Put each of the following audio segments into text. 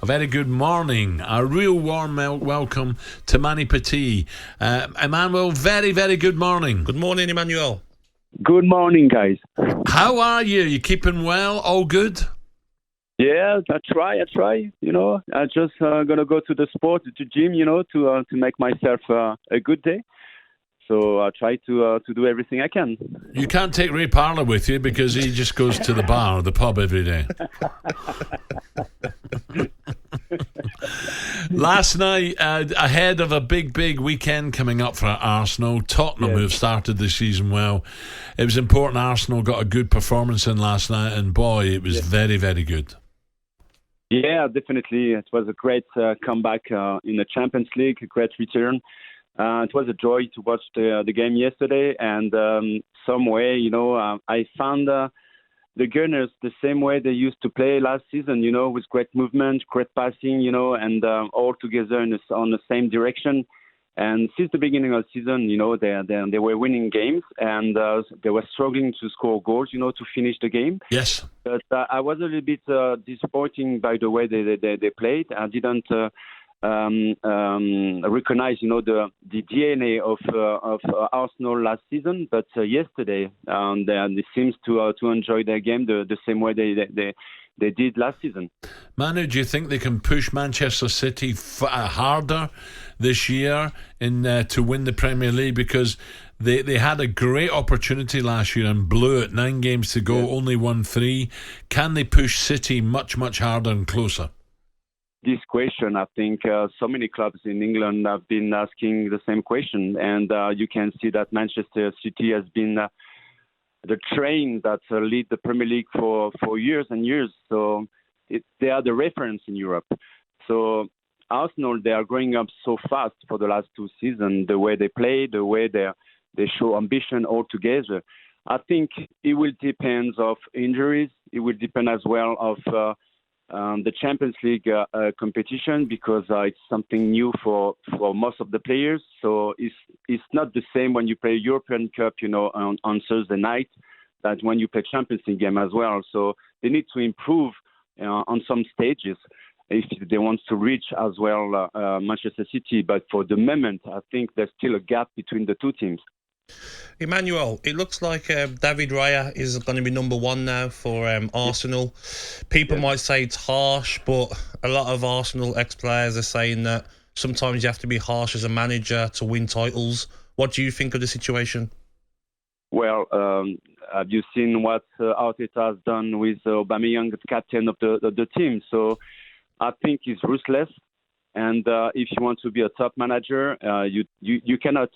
very good morning. A real warm welcome to Manny Petit. Emmanuel, very, very good morning. Good morning, Emmanuel. Good morning, guys. How are you? You keeping well? All good? Yeah, I try. You know, I just gonna go to the sport, to gym, you know, to make myself a good day. So I try to do everything I can. You can't take Ray Parlour with you because he just goes to the bar or the pub every day. Last night, ahead of a big weekend coming up for Arsenal, Tottenham, who've started the season well, it was important Arsenal got a good performance in last night, and boy, it was very, very good. Yeah, definitely. It was a great comeback in the Champions League, a great return. It was a joy to watch the game yesterday, and some way, you know, I found the Gunners the same way they used to play last season, you know, with great movement, great passing, you know, and all together on the same direction. And since the beginning of the season, you know, they were winning games, and they were struggling to score goals, you know, to finish the game. Yes. But I was a little bit disappointed by the way they played. I didn't recognize, you know, the DNA of Arsenal last season. But yesterday, they seems to enjoy their game the same way they did last season. Manu, do you think they can push Manchester City harder this year to win the Premier League? Because they had a great opportunity last year and blew it. 9 games to go, only won 3. Can they push City much harder and closer? This question, I think so many clubs in England have been asking the same question. And you can see that Manchester City has been the train that lead the Premier League for years and years. So they are the reference in Europe. So Arsenal, they are growing up so fast for the last 2 seasons, the way they play, the way they show ambition all together. I think it will depend of injuries. It will depend as well of the Champions League competition, because it's something new for most of the players. So it's not the same when you play European Cup, you know, on Thursday night, that when you play Champions League game as well. So they need to improve on some stages if they want to reach as well Manchester City. But for the moment, I think there's still a gap between the two teams. Emmanuel, it looks like David Raya is going to be number 1 now for Arsenal. People might say it's harsh, but a lot of Arsenal ex-players are saying that sometimes you have to be harsh as a manager to win titles. What do you think of the situation? Well, have you seen what Arteta has done with Aubameyang, the captain of the team? So I think he's ruthless. And if you want to be a top manager, you cannot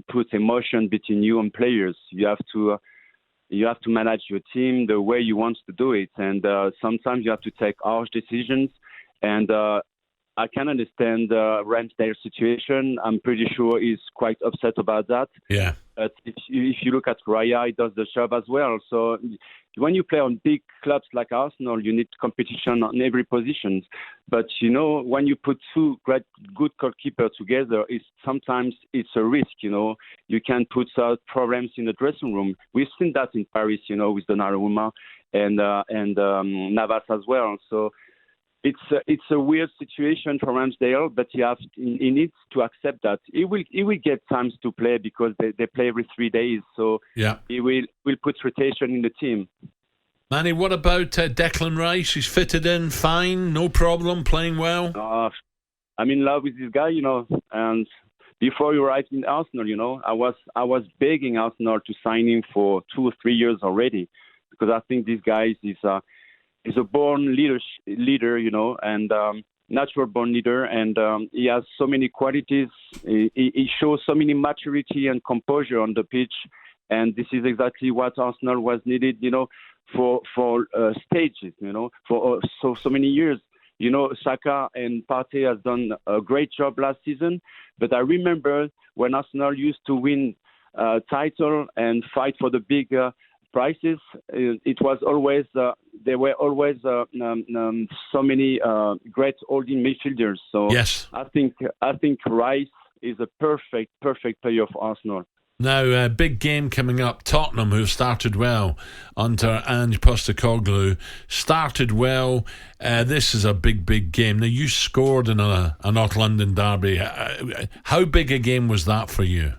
put emotion between you and players. You have to manage your team the way you want to do it. And sometimes you have to take harsh decisions. And I can understand Ramsdale's situation. I'm pretty sure he's quite upset about that. Yeah. But if you look at Raya, he does the job as well. So when you play on big clubs like Arsenal, you need competition on every position. But, you know, when you put 2 good goalkeepers together, sometimes it's a risk, you know. You can put problems in the dressing room. We've seen that in Paris, you know, with Donnarumma and Navas as well. So it's a weird situation for Ramsdale, but he needs to accept that. He will get times to play because they play every 3 days. So he will put rotation in the team. Manny, what about Declan Rice? He's fitted in fine, no problem, playing well. I'm in love with this guy, you know. And before you arrived in Arsenal, you know, I was begging Arsenal to sign him for 2 or 3 years already, because I think this guy is a born leader, you know, and natural born leader, and he has so many qualities. He shows so many maturity and composure on the pitch, and this is exactly what Arsenal was needed, you know, for stages, you know, for so many years. You know, Saka and Partey has done a great job last season, but I remember when Arsenal used to win title and fight for the big prices, it was always there were always so many great holding midfielders. So yes, I think Rice is a perfect player for Arsenal. Now, a big game coming up. Tottenham, who started well under Ange Postecoglou, started well. This is a big, big game. Now, you scored in a North London derby. How big a game was that for you?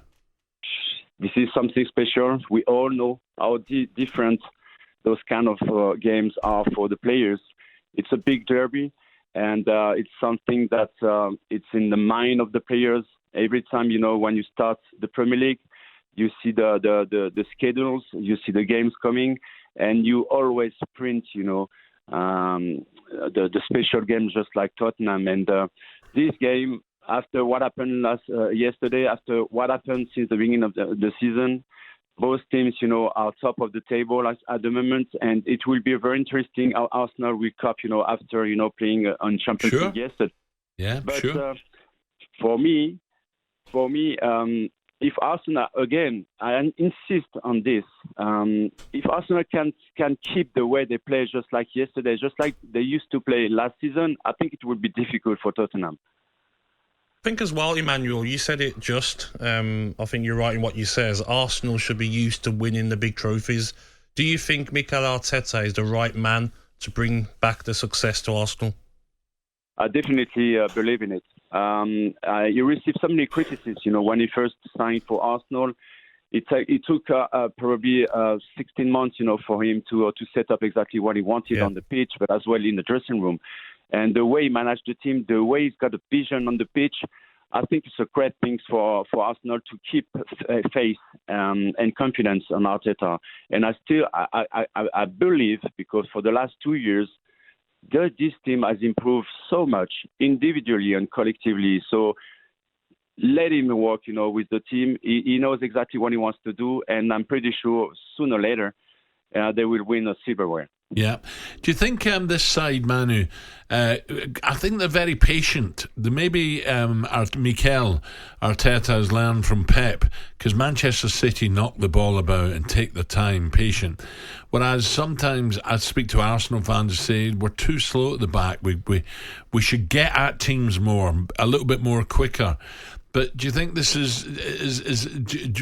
This is something special. We all know how different those kind of games are for the players. It's a big derby, and it's something that it's in the mind of the players. Every time, when you start the Premier League, you see the schedules, you see the games coming, and you always sprint, the special games just like Tottenham. And this game, after what happened yesterday, after what happened since the beginning of the season, both teams, are top of the table at the moment, and it will be very interesting how Arsenal will cope, after, playing on Champions League yesterday. Yeah, but, sure. For me, if Arsenal, again, I insist on this, if Arsenal can keep the way they play just like yesterday, just like they used to play last season, I think it would be difficult for Tottenham. I think as well, Emmanuel, you said it just. I think you're right in what you say. Arsenal should be used to winning the big trophies. Do you think Mikel Arteta is the right man to bring back the success to Arsenal? I definitely believe in it. He received so many criticisms, when he first signed for Arsenal. It took probably 16 months, for him to set up exactly what he wanted on the pitch, but as well in the dressing room. And the way he managed the team, the way he's got a vision on the pitch, I think it's a great thing for Arsenal to keep faith and confidence on Arteta. And I believe, because for the last 2 years, this team has improved so much individually and collectively. So let him work, with the team. He knows exactly what he wants to do, and I'm pretty sure sooner or later they will win a silverware. Yeah. Do you think this side, Manu, I think they're very patient. Maybe Mikel Arteta has learned from Pep, because Manchester City knock the ball about and take their time, patient. Whereas sometimes I speak to Arsenal fans who say we're too slow at the back. We should get at teams more, a little bit more quicker. But do you think this is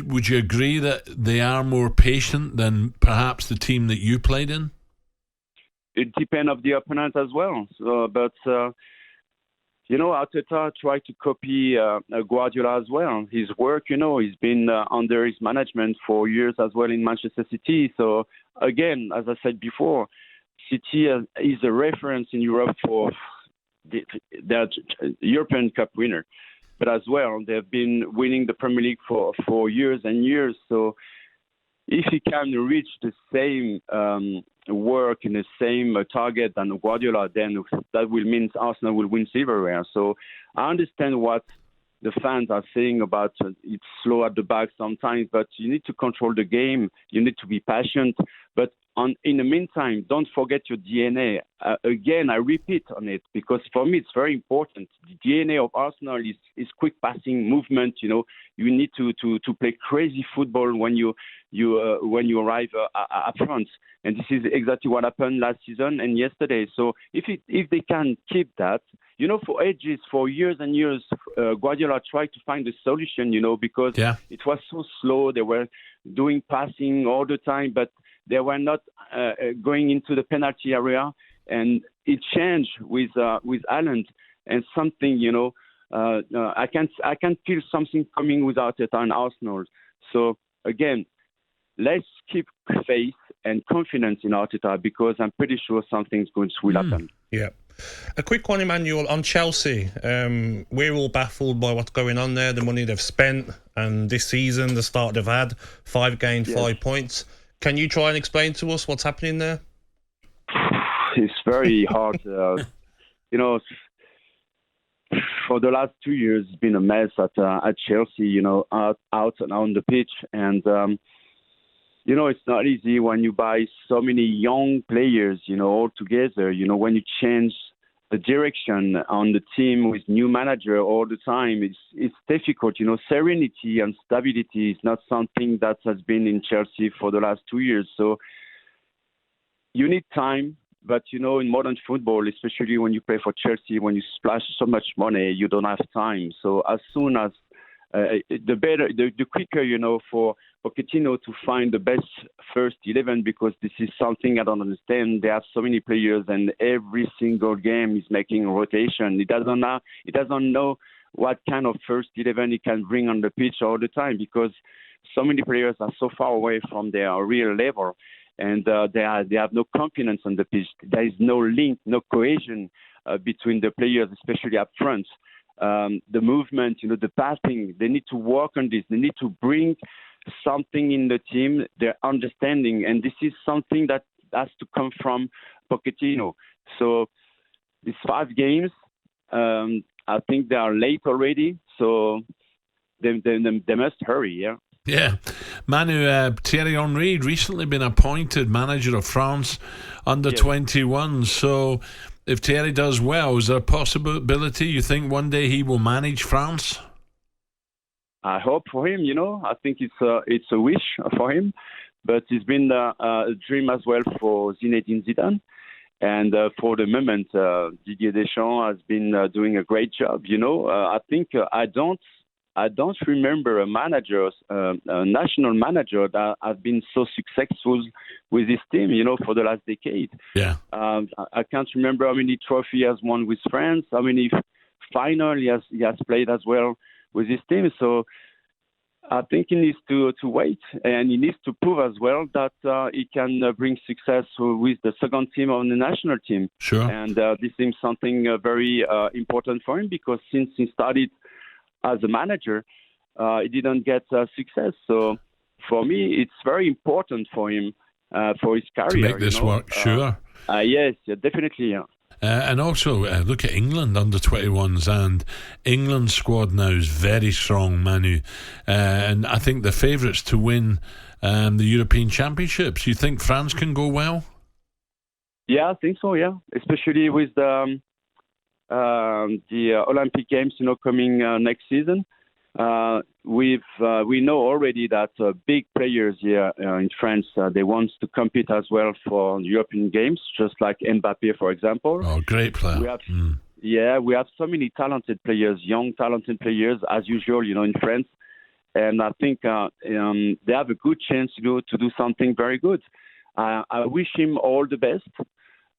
would you agree that they are more patient than perhaps the team that you played in? It depends on the opponent as well. So, but Arteta tried to copy Guardiola as well. His work, he's been under his management for years as well in Manchester City. So again, as I said before, City is a reference in Europe for the European Cup winner. But as well, they've been winning the Premier League for years and years. So if he can reach the same work and the same target than Guardiola, then that will mean Arsenal will win silverware. So I understand what the fans are saying about it's slow at the back sometimes, but you need to control the game. You need to be patient. But in the meantime, don't forget your DNA. Again, I repeat on it, because for me it's very important. The DNA of Arsenal is quick passing, movement. You need to play crazy football when you arrive up front. And this is exactly what happened last season and yesterday. So if they can keep that, for ages, for years and years, Guardiola tried to find a solution, because it was so slow. They were doing passing all the time, but they were not going into the penalty area. And it changed with Haaland, and something, I can feel something coming with Arteta and Arsenal. So again, let's keep faith and confidence in Arteta, because I'm pretty sure something's going to happen. Yeah. A quick one, Emmanuel, on Chelsea. We're all baffled by what's going on there, the money they've spent, and this season, the start they've had, 5 gained, 5 points. Can you try and explain to us what's happening there? It's very hard. For the last 2 years, it's been a mess at Chelsea, out and on the pitch. And, it's not easy when you buy so many young players, all together. When you change the direction on the team with new manager all the time, it's difficult. Serenity and stability is not something that has been in Chelsea for the last 2 years. So you need time. But, in modern football, especially when you play for Chelsea, when you splash so much money, you don't have time. So as soon as the quicker, for Pochettino to find the best first 11, because this is something I don't understand. There are so many players, and every single game is making rotation. He doesn't know what kind of first 11 he can bring on the pitch all the time, because so many players are so far away from their real level, and they have no confidence on the pitch. There is no link, no cohesion between the players, especially up front. The movement, the passing, they need to work on this. They need to bring something in the team, their understanding, and this is something that has to come from Pochettino. So these 5 games, I think they are late already, so they must hurry, yeah. Yeah. Manu, Thierry Henry recently been appointed manager of France under 21. So if Thierry does well, is there a possibility you think one day he will manage France? I hope for him, I think it's a wish for him, but it's been a dream as well for Zinedine Zidane. And for the moment, Didier Deschamps has been doing a great job. I think I don't remember a national manager that has been so successful with his team, for the last decade. Yeah. I can't remember how many trophies he has won with France, how many final he has played as well with his team. So I think he needs to wait, and he needs to prove as well that he can bring success with the second team on the national team. Sure. And this seems something very important for him, because since he started as a manager, he didn't get success. So for me, it's very important for him, for his career. To make this work, sure. Yes, definitely, yeah. And also, look at England under 21s, and England's squad now is very strong, Manu. And I think the favourites to win the European Championships. You think France can go well? Yeah, I think so, yeah. Especially with the Olympic Games, coming next season. We know already that big players here in France, they want to compete as well for European Games, just like Mbappe, for example. Oh, great player. We have so many talented players, young talented players, as usual, in France. And I think they have a good chance to do something very good. I wish him all the best.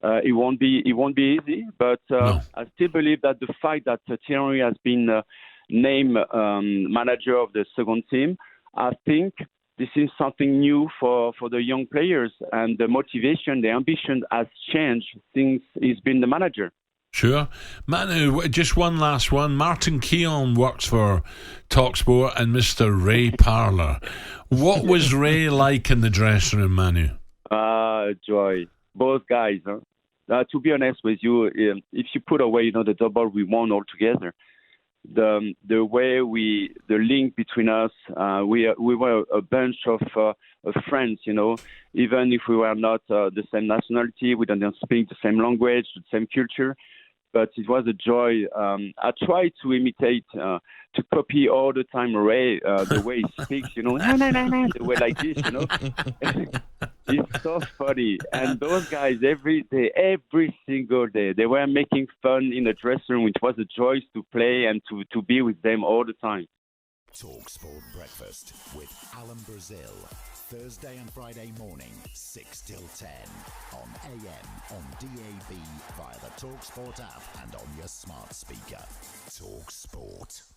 It won't be easy, but No. I still believe that the fact that Thierry has been named manager of the second team, I think this is something new for the young players, and the motivation, the ambition has changed since he's been the manager. Sure. Manu, just one last one. Martin Keown works for talkSPORT and Mr. Ray Parlour. What was Ray like in the dressing room, Manu? Joy. Both guys. To be honest with you, if you put away, the double we won altogether, the link between us, we were a bunch of friends, even if we were not the same nationality, we didn't speak the same language, the same culture, but it was a joy. I tried to imitate, to copy all the time Ray, the way he speaks, the way like this, It's so funny. And those guys, every single day, they were making fun in the dressing room. It was a joy to play and to be with them all the time. talkSPORT Breakfast with Alan Brazil. Thursday and Friday morning, 6 till 10. On AM, on DAB, via the talkSPORT app and on your smart speaker. talkSPORT.